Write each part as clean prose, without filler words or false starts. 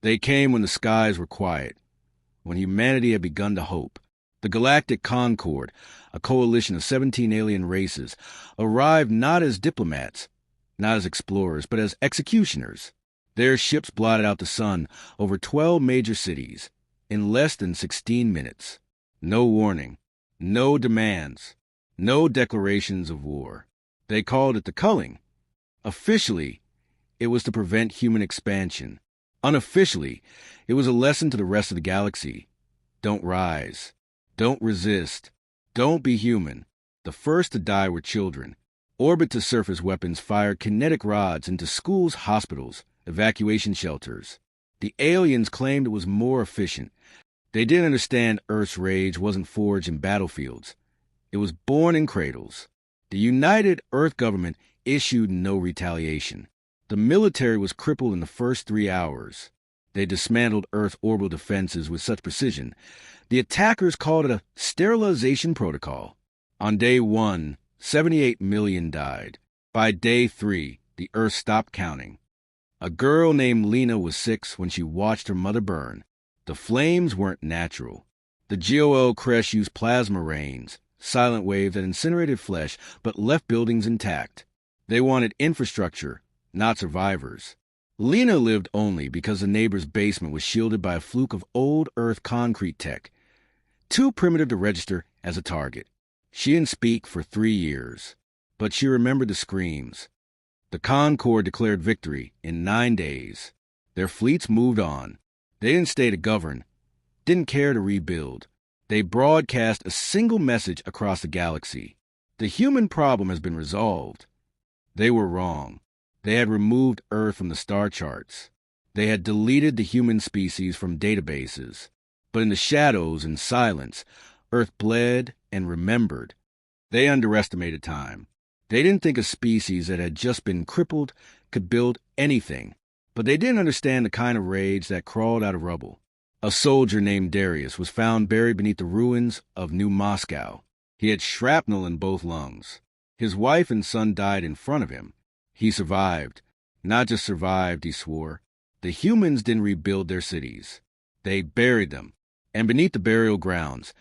They came when the skies were quiet, when humanity had begun to hope. The Galactic Concord, a coalition of 17 alien races, arrived not as diplomats, not as explorers, but as executioners. Their ships blotted out the sun over 12 major cities in less than 16 minutes. No warning, no demands, no declarations of war. They called it the culling. Officially, it was to prevent human expansion. Unofficially, it was a lesson to the rest of the galaxy. Don't rise. Don't resist. Don't be human. The first to die were children. Orbit-to-surface weapons fired kinetic rods into schools, hospitals, evacuation shelters. The aliens claimed it was more efficient. They didn't understand Earth's rage wasn't forged in battlefields. It was born in cradles. The United Earth government issued no retaliation. The military was crippled in the first 3 hours. They dismantled Earth's orbital defenses with such precision, the attackers called it a sterilization protocol. On day 1, 78 million died. By day 3, the Earth stopped counting. A girl named Lena was 6 when she watched her mother burn. The flames weren't natural. The GOL crash used plasma rains, silent waves that incinerated flesh but left buildings intact. They wanted infrastructure, not survivors. Lena lived only because the neighbor's basement was shielded by a fluke of old Earth concrete tech, too primitive to register as a target. She didn't speak for 3 years, but she remembered the screams. The Concord declared victory in 9 days. Their fleets moved on. They didn't stay to govern, didn't care to rebuild. They broadcast a single message across the galaxy. The human problem has been resolved. They were wrong. They had removed Earth from the star charts. They had deleted the human species from databases. But in the shadows and silence, Earth bled and remembered. They underestimated time. They didn't think a species that had just been crippled could build anything. But they didn't understand the kind of rage that crawled out of rubble. A soldier named Darius was found buried beneath the ruins of New Moscow. He had shrapnel in both lungs. His wife and son died in front of him. He survived. Not just survived, he swore. The humans didn't rebuild their cities. They buried them. And beneath the burial grounds,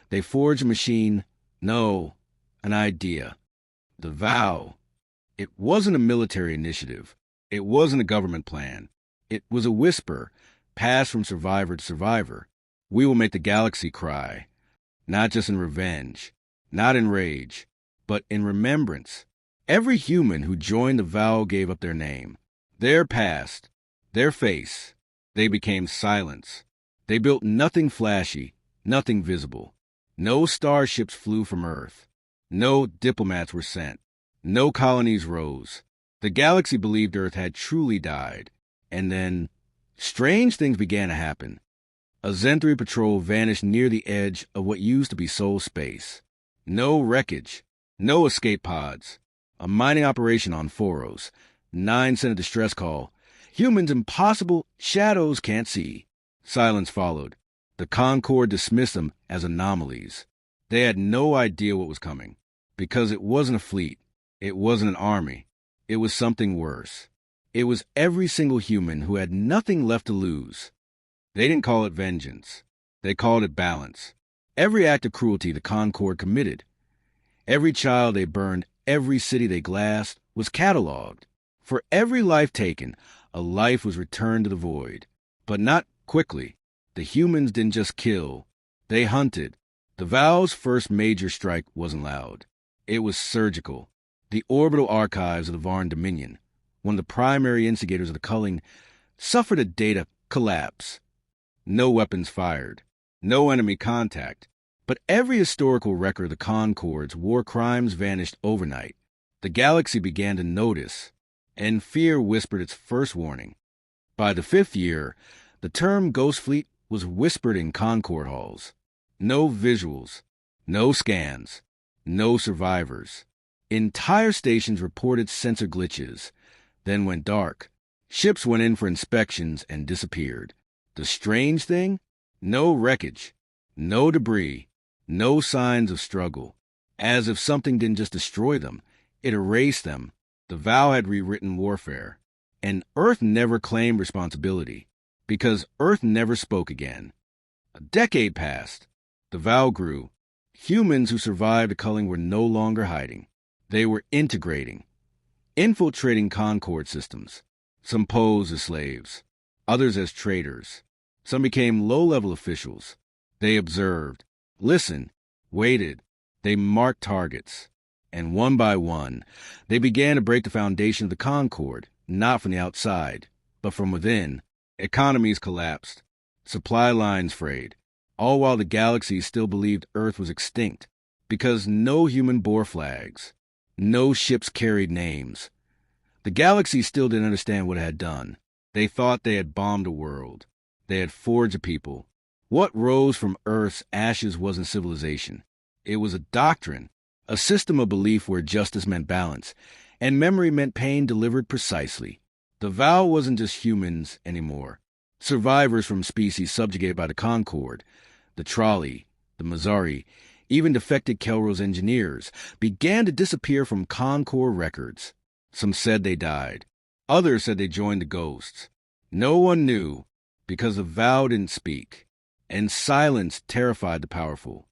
they forged a machine, no, an idea. The vow. It wasn't a military initiative. It wasn't a government plan. It was a whisper, passed from survivor to survivor. We will make the galaxy cry. Not just in revenge, not in rage, but in remembrance. Every human who joined the vow gave up their name, their past, their face. They became silence. They built nothing flashy, nothing visible. No starships flew from Earth. No diplomats were sent. No colonies rose. The galaxy believed Earth had truly died. And then, strange things began to happen. A Zen-3 patrol vanished near the edge of what used to be Sol space. No wreckage. No escape pods. A mining operation on Foros. 9 sent a distress call. Humans impossible, shadows can't see. Silence followed. The Concord dismissed them as anomalies. They had no idea what was coming, because it wasn't a fleet. It wasn't an army. It was something worse. It was every single human who had nothing left to lose. They didn't call it vengeance. They called it balance. Every act of cruelty the Concord committed, every child they burned, every city they glassed, was cataloged. For every life taken, a life was returned to the void. But not quickly. The humans didn't just kill. They hunted. The Vow's first major strike wasn't loud. It was surgical. The orbital archives of the Varn Dominion, one of the primary instigators of the culling, suffered a data collapse. No weapons fired. No enemy contact. But every historical record of the Concord's war crimes vanished overnight. The galaxy began to notice, and fear whispered its first warning. By the 5th year, the term Ghost Fleet was whispered in Concord halls. No visuals, no scans, no survivors. Entire stations reported sensor glitches, then went dark. Ships went in for inspections and disappeared. The strange thing? No wreckage, no debris, no signs of struggle. As if something didn't just destroy them, it erased them. The Vow had rewritten warfare. And Earth never claimed responsibility, because Earth never spoke again. A decade passed. The vow grew. Humans who survived the culling were no longer hiding. They were integrating, infiltrating Concord systems. Some posed as slaves, others as traitors. Some became low-level officials. They observed, listened, waited. They marked targets. And one by one, they began to break the foundation of the Concord, not from the outside, but from within. Economies collapsed. Supply lines frayed, all while the galaxy still believed Earth was extinct, because no human bore flags. No ships carried names. The galaxy still didn't understand what it had done. They thought they had bombed a world. They had forged a people. What rose from Earth's ashes wasn't civilization. It was a doctrine, a system of belief where justice meant balance, and memory meant pain delivered precisely. The vow wasn't just humans anymore. Survivors from species subjugated by the Concord, the Trolley, the Mazzari, even defected Kelro's engineers, began to disappear from Concord records. Some said they died. Others said they joined the ghosts. No one knew, because the vow didn't speak, and silence terrified the powerful.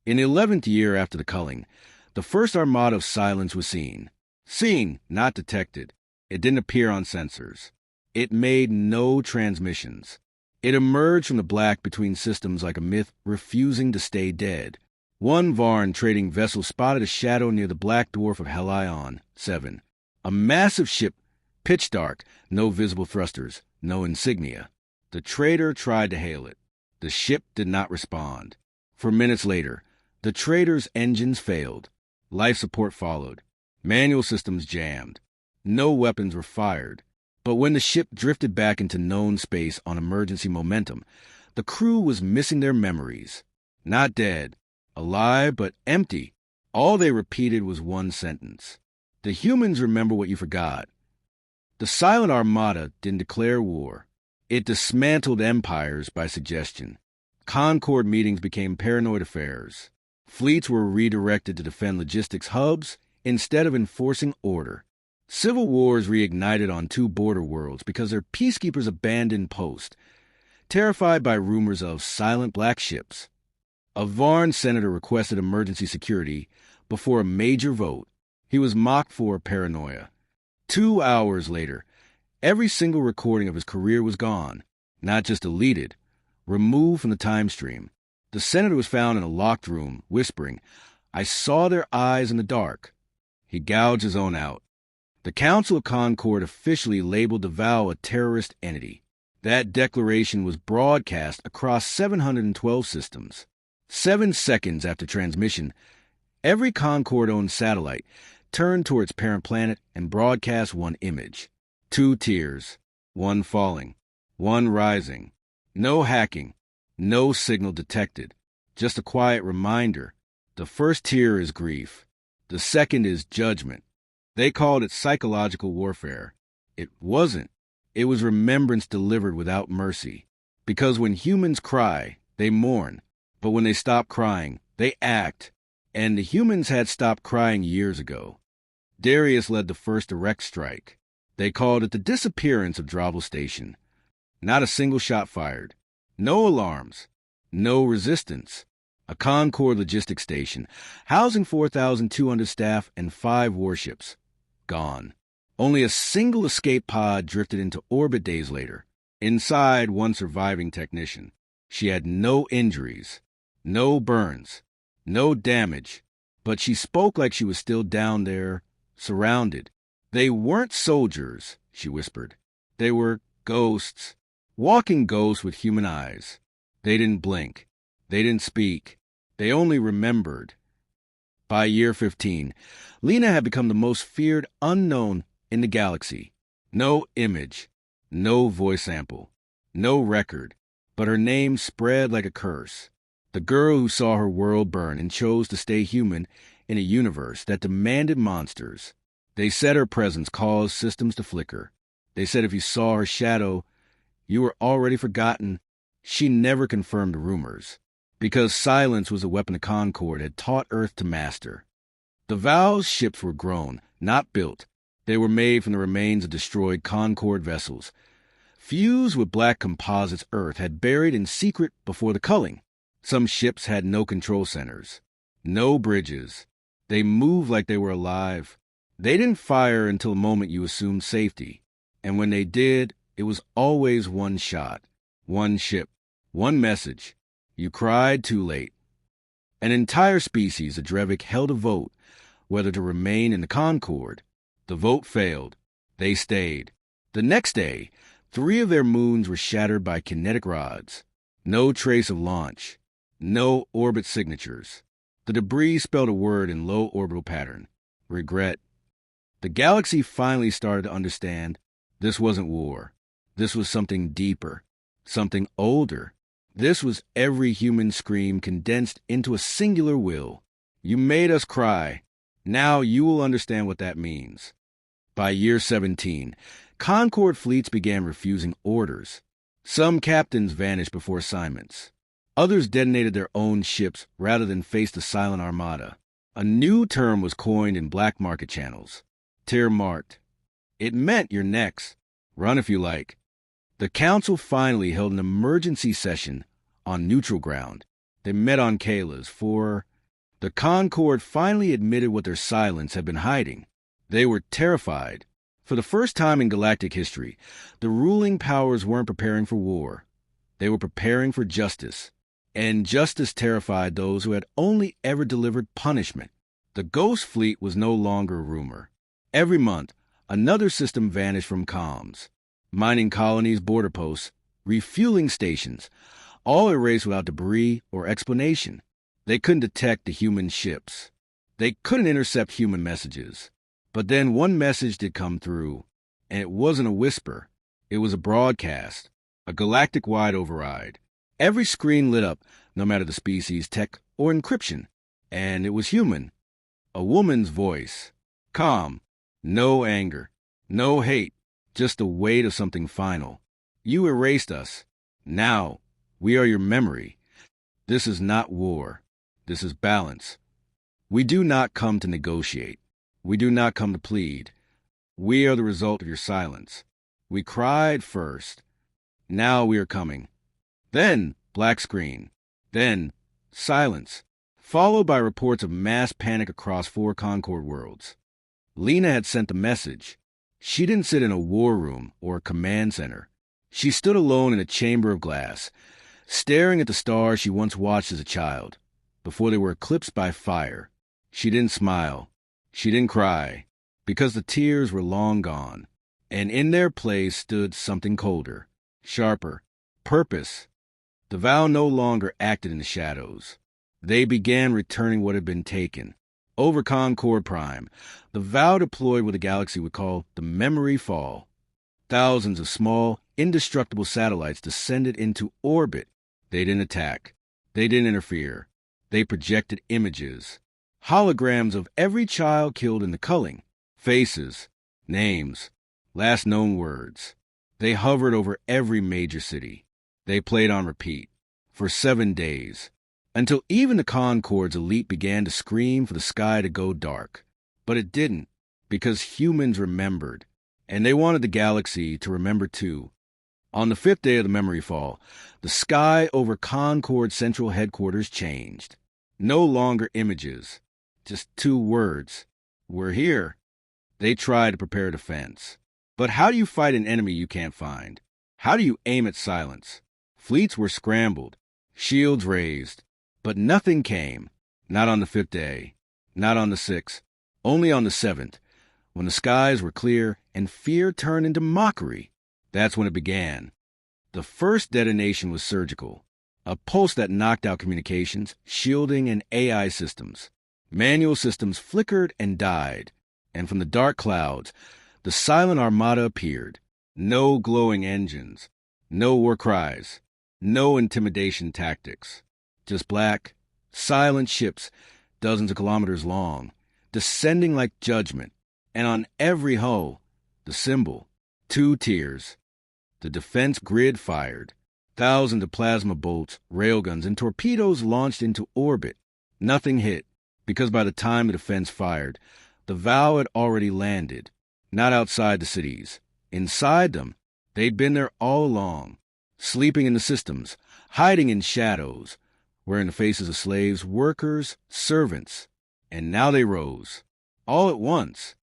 In the 11th year after the culling, the first armada of silence was seen. Seen, not detected. It didn't appear on sensors. It made no transmissions. It emerged from the black between systems like a myth refusing to stay dead. One Varn trading vessel spotted a shadow near the black dwarf of Helion 7. A massive ship, pitch dark, no visible thrusters, no insignia. The trader tried to hail it. The ship did not respond. For minutes later, the trader's engines failed. Life support followed. Manual systems jammed. No weapons were fired. But when the ship drifted back into known space on emergency momentum, the crew was missing their memories. Not dead. Alive, but empty. All they repeated was one sentence. The humans remember what you forgot. The Silent Armada didn't declare war. It dismantled empires by suggestion. Concord meetings became paranoid affairs. Fleets were redirected to defend logistics hubs instead of enforcing order. Civil wars reignited on two border worlds because their peacekeepers abandoned post, terrified by rumors of silent black ships. A Varn senator requested emergency security before a major vote. He was mocked for paranoia. 2 hours later, every single recording of his career was gone, not just deleted, removed from the time stream. The senator was found in a locked room, whispering, "I saw their eyes in the dark." He gouged his own out. The Council of Concord officially labeled the vow a terrorist entity. That declaration was broadcast across 712 systems. 7 seconds after transmission, every Concord-owned satellite turned toward its parent planet and broadcast one image. 2 tiers, one falling, one rising. No hacking, no signal detected. Just a quiet reminder. The first tier is grief. The second is judgment. They called it psychological warfare. It wasn't. It was remembrance delivered without mercy. Because when humans cry, they mourn. But when they stop crying, they act. And the humans had stopped crying years ago. Darius led the first direct strike. They called it the disappearance of Dravel Station. Not a single shot fired. No alarms. No resistance. A Concord logistics station, housing 4,200 staff and 5 warships. Gone. Only a single escape pod drifted into orbit days later. Inside, one surviving technician. She had no injuries. No burns. No damage. But she spoke like she was still down there, surrounded. They weren't soldiers, she whispered. They were ghosts. Walking ghosts with human eyes. They didn't blink. They didn't speak. They only remembered. By year 15, Lena had become the most feared unknown in the galaxy. No image. No voice sample. No record. But her name spread like a curse. The girl who saw her world burn and chose to stay human in a universe that demanded monsters. They said her presence caused systems to flicker. They said if you saw her shadow, you were already forgotten. She never confirmed the rumors, because silence was a weapon the Concord had taught Earth to master. The Vow's ships were grown, not built. They were made from the remains of destroyed Concord vessels. fused with black composites Earth had buried in secret before the culling. Some ships had no control centers, no bridges. They moved like they were alive. They didn't fire until the moment you assumed safety. And when they did, it was always one shot, one ship, one message. You cried too late. An entire species, the Drevik, held a vote whether to remain in the Concord. The vote failed. They stayed. The next day, 3 of their moons were shattered by kinetic rods. No trace of launch. No orbit signatures. The debris spelled a word in low orbital pattern. Regret. The galaxy finally started to understand this wasn't war. This was something deeper. Something older. This was every human scream condensed into a singular will. You made us cry. Now you will understand what that means. By year 17, Concord fleets began refusing orders. Some captains vanished before assignments. Others detonated their own ships rather than face the silent armada. A new term was coined in black market channels. Tier marked. It meant you're next. Run if you like. The council finally held an emergency session on neutral ground. They met on Kayla's for... The Concord finally admitted what their silence had been hiding. They were terrified. For the first time in galactic history, the ruling powers weren't preparing for war. They were preparing for justice. And justice terrified those who had only ever delivered punishment. The Ghost Fleet was no longer a rumor. Every month, another system vanished from comms. Mining colonies, border posts, refueling stations, all erased without debris or explanation. They couldn't detect the human ships. They couldn't intercept human messages. But then one message did come through, and it wasn't a whisper. It was a broadcast, a galactic-wide override. Every screen lit up, no matter the species, tech, or encryption. And it was human. A woman's voice. Calm. No anger. No hate. Just the weight of something final. You erased us. Now, we are your memory. This is not war. This is balance. We do not come to negotiate. We do not come to plead. We are the result of your silence. We cried first. Now we are coming. Then, black screen. Then, silence, followed by reports of mass panic across 4 Concord worlds. Lena had sent the message. She didn't sit in a war room or a command center. She stood alone in a chamber of glass, staring at the stars she once watched as a child, before they were eclipsed by fire. She didn't smile. She didn't cry, because the tears were long gone, and in their place stood something colder, sharper, purpose. The vow no longer acted in the shadows. They began returning what had been taken. Over Concord Prime, the vow deployed what the galaxy would call the memory fall. Thousands of small, indestructible satellites descended into orbit. They didn't attack. They didn't interfere. They projected images. Holograms of every child killed in the culling. Faces, names, last known words. They hovered over every major city. They played on repeat for 7 days, until even the Concord's elite began to scream for the sky to go dark. But it didn't, because humans remembered, and they wanted the galaxy to remember too. On the 5th day of the memory fall, the sky over Concord Central Headquarters changed. No longer images, just 2 words. We're here. They tried to prepare defense. But how do you fight an enemy you can't find? How do you aim at silence? Fleets were scrambled, shields raised, but nothing came. Not on the 5th day, not on the 6th, only on the 7th, when the skies were clear and fear turned into mockery. That's when it began. The first detonation was surgical, a pulse that knocked out communications, shielding, and AI systems. Manual systems flickered and died, and from the dark clouds, the silent armada appeared. No glowing engines, no war cries, no intimidation tactics. Just black, silent ships, dozens of kilometers long, descending like judgment, and on every hull, the symbol, 2 tiers. The defense grid fired. Thousands of plasma bolts, railguns, and torpedoes launched into orbit. Nothing hit, because by the time the defense fired, the vow had already landed. Not outside the cities. Inside them, They'd been there all along, sleeping in the systems, hiding in shadows, wearing the faces of slaves, workers, servants. And now they rose, all at once.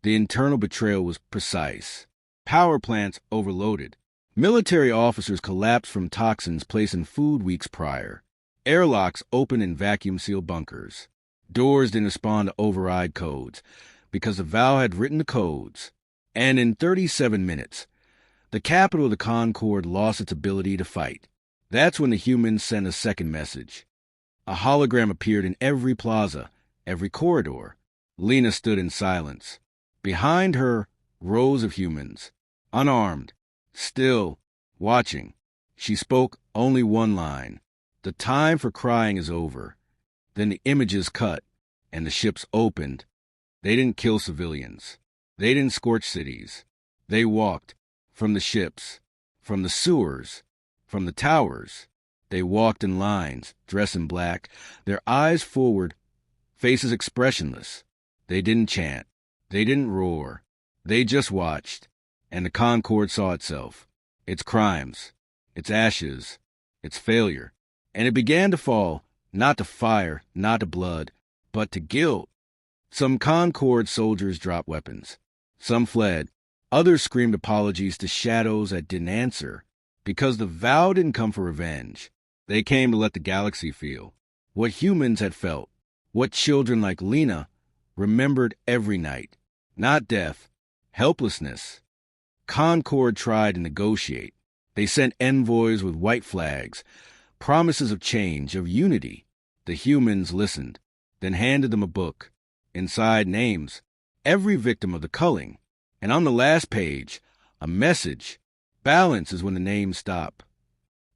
The internal betrayal was precise. Power plants overloaded. Military officers collapsed from toxins placed in food weeks prior. Airlocks opened in vacuum-sealed bunkers. Doors didn't respond to override codes because the Vow had written the codes. And in 37 minutes, the capital of the Concord lost its ability to fight. That's when the humans sent a second message. A hologram appeared in every plaza, every corridor. Lena stood in silence. Behind her, rows of humans, unarmed, still, watching. She spoke only one line. The time for crying is over. Then the images cut, and the ships opened. They didn't kill civilians. They didn't scorch cities. They walked from the ships, from the sewers, from the towers. They walked in lines, dressed in black, their eyes forward, faces expressionless. They didn't chant. They didn't roar. They just watched. And the Concord saw itself, its crimes, its ashes, its failure. And it began to fall, not to fire, not to blood, but to guilt. Some Concord soldiers dropped weapons. Some fled. Others screamed apologies to shadows that didn't answer. Because the Vow didn't come for revenge. They came to let the galaxy feel what humans had felt, what children like Lena remembered every night. Not death, helplessness. Concord tried to negotiate. They sent envoys with white flags, promises of change, of unity. The humans listened, then handed them a book. Inside, names, every victim of the culling. And on the last page, a message. Balance is when the names stop.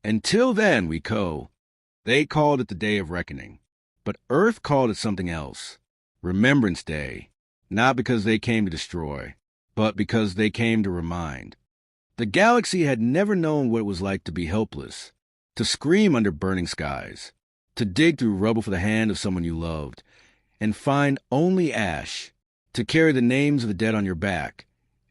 Until then, they called it the Day of Reckoning. But Earth called it something else. Remembrance Day. Not because they came to destroy, but because they came to remind. The galaxy had never known what it was like to be helpless, to scream under burning skies, to dig through rubble for the hand of someone you loved, and find only ash, to carry the names of the dead on your back,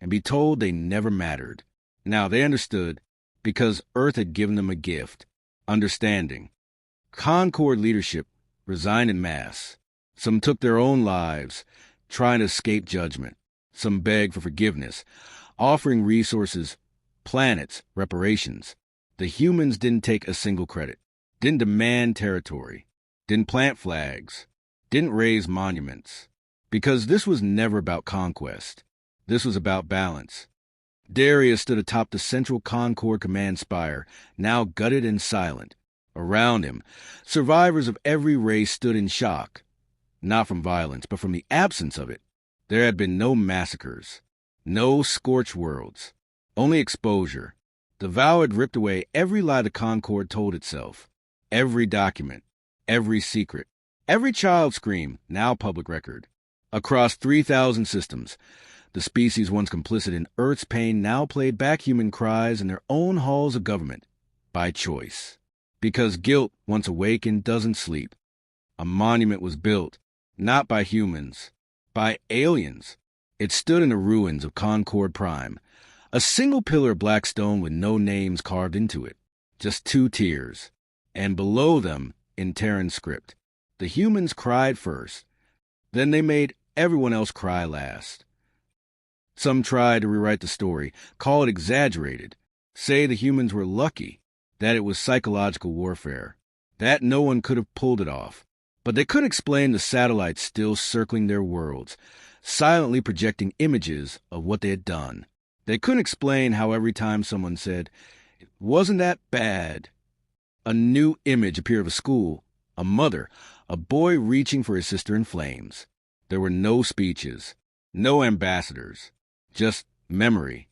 and be told they never mattered. Now they understood, because Earth had given them a gift, understanding. Concord leadership resigned en masse. Some took their own lives, trying to escape judgment. Some begged for forgiveness, offering resources, planets, reparations. The humans didn't take a single credit, didn't demand territory, didn't plant flags, didn't raise monuments. Because this was never about conquest. This was about balance. Darius stood atop the central Concord command spire, now gutted and silent. Around him, survivors of every race stood in shock. Not from violence, but from the absence of it. There had been no massacres, no scorched worlds, only exposure. The Vow had ripped away every lie the Concord told itself, every document, every secret, every child scream, now public record. Across 3,000 systems, the species once complicit in Earth's pain now played back human cries in their own halls of government, by choice. Because guilt, once awakened, doesn't sleep. A monument was built, not by humans, by aliens. It stood in the ruins of Concord Prime, a single pillar of black stone with no names carved into it, just 2 tiers. And below them, in Terran script, the humans cried first. Then they made everyone else cry last. Some tried to rewrite the story, call it exaggerated, say the humans were lucky, that it was psychological warfare, that no one could have pulled it off. But they couldn't explain the satellites still circling their worlds, silently projecting images of what they had done. They couldn't explain how every time someone said, "It wasn't that bad," a new image appeared of a school, a mother, a boy reaching for his sister in flames. There were no speeches, no ambassadors, just memory.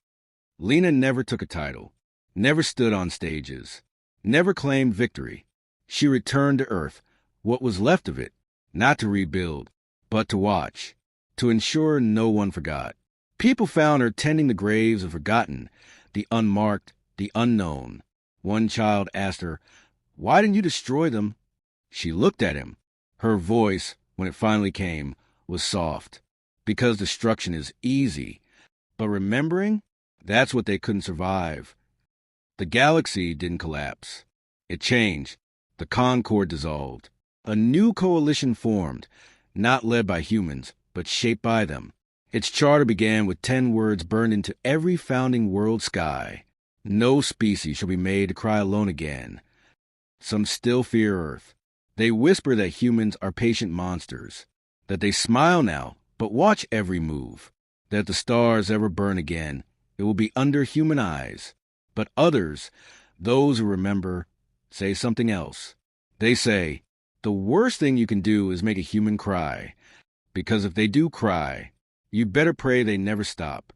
Lena never took a title, never stood on stages, never claimed victory. She returned to Earth, what was left of it, not to rebuild, but to watch, to ensure no one forgot. People found her tending the graves of forgotten, the unmarked, the unknown. One child asked her, "Why didn't you destroy them?" She looked at him. Her voice, when it finally came, was soft. Because destruction is easy, but remembering, That's what they couldn't survive. The galaxy didn't collapse. It changed. The Concord dissolved. A new coalition formed, not led by humans, but shaped by them. Its charter began with 10 words burned into every founding world sky. No species shall be made to cry alone again. Some still fear Earth. They whisper that humans are patient monsters, that they smile now, but watch every move, that if the stars ever burn again, it will be under human eyes. But others, those who remember, say something else. They say, the worst thing you can do is make a human cry, because if they do cry, you better pray they never stop.